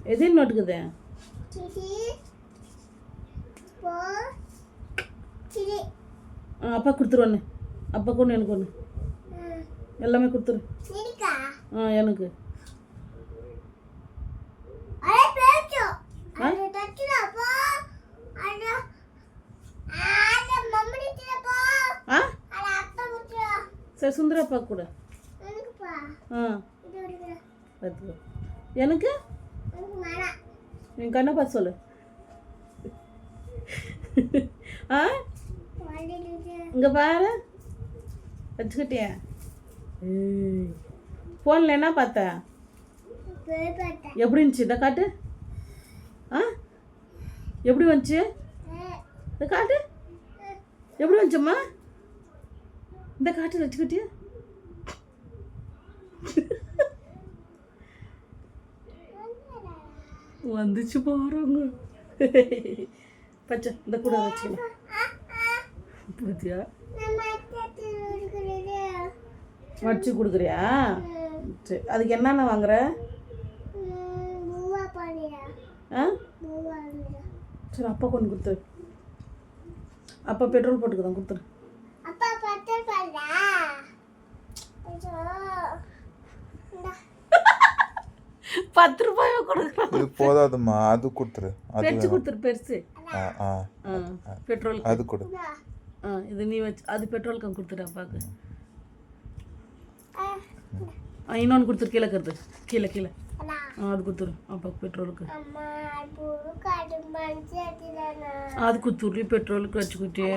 எது நோட்டுக்குது அப்பா கொடுத்துரு ஒன்று அப்பா கொண்டு எனக்கு ஒன்று எல்லாமே கொடுத்துரு எனக்கு சரி சுந்தரப்பா கூட பார்த்துக்கோ எனக்கு என் கண்ணை பார்த்து சொல்லு இங்கே பாரு வச்சுக்கிட்டியா ஃபோனில் என்ன பார்த்த எப்படி இருந்துச்சு இதை காட்டு எப்படி வந்துச்சு இதை காட்டு எப்படி வந்துச்சம்மா இந்த காட்டு வச்சுக்கிட்டியா வந்துச்சு போகிறவங்க பச்சை இந்த கூட வச்சுக்கலாம் பார்த்தியா வச்சு கொடுக்குறியா சரி அதுக்கு என்னென்ன வாங்குற சரி அப்பா கொண்டு கொடுத்துரு அப்பா பெட்ரோல் போட்டுக்குதான் கொடுத்துரு 10 ரூபாய் கொடுக்குறோம் இது போதாதுமா அது கொடுத்துரு பெருசு கொடுத்துரு பெருசு பெட்ரோல் அது கொடு இது நீ வச்சு அது பெட்ரோலுக்கு கொடுத்துரு அப்பாவுக்கு இன்னொன்று கொடுத்துரு கீழே கருது கீழே கீழே அது கொடுத்துரு அப்பாவுக்கு பெட்ரோலுக்கு அது கொடுத்துரு பெட்ரோலுக்கு வச்சுக்கிட்டே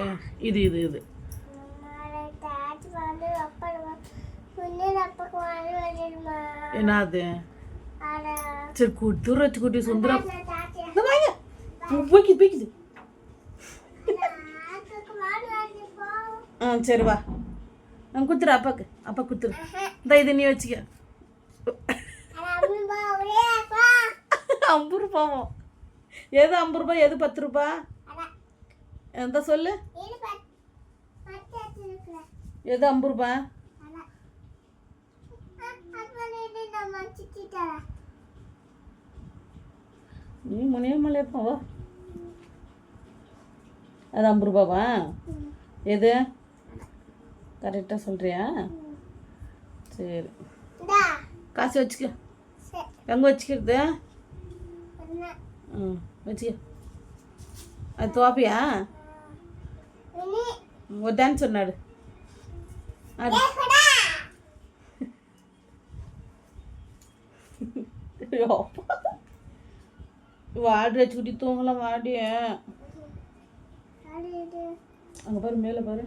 இது இது இது என்னது சரி கொடுத்துரு வச்சுக்கிட்டே சுந்தரம் போய்க்குது போய்க்குது சரி வா கொடுத்துரு அப்பாவுக்கு அப்பா கொடுத்துரு இந்த இது நீ வச்சுக்க 50 ரூபாவும் எது 50 ரூபாய் எது 10 ரூபாய் எந்த சொல்லு எது 50 ரூபாய் நீ முனையமல்ல இருப்போம் அது 50 ரூபாவா எது கரெக்டாக சொல்கிறியா சரி காசு வச்சுக்க எங்கே வச்சுக்கிறது வச்சுக்க அது துவாப்பியா ஒரு டான்ஸ் சொன்னாடு வாடி வச்சுக்கிட்டி தூங்கலாம் வாடி அங்கே பாரு மேலே பாரு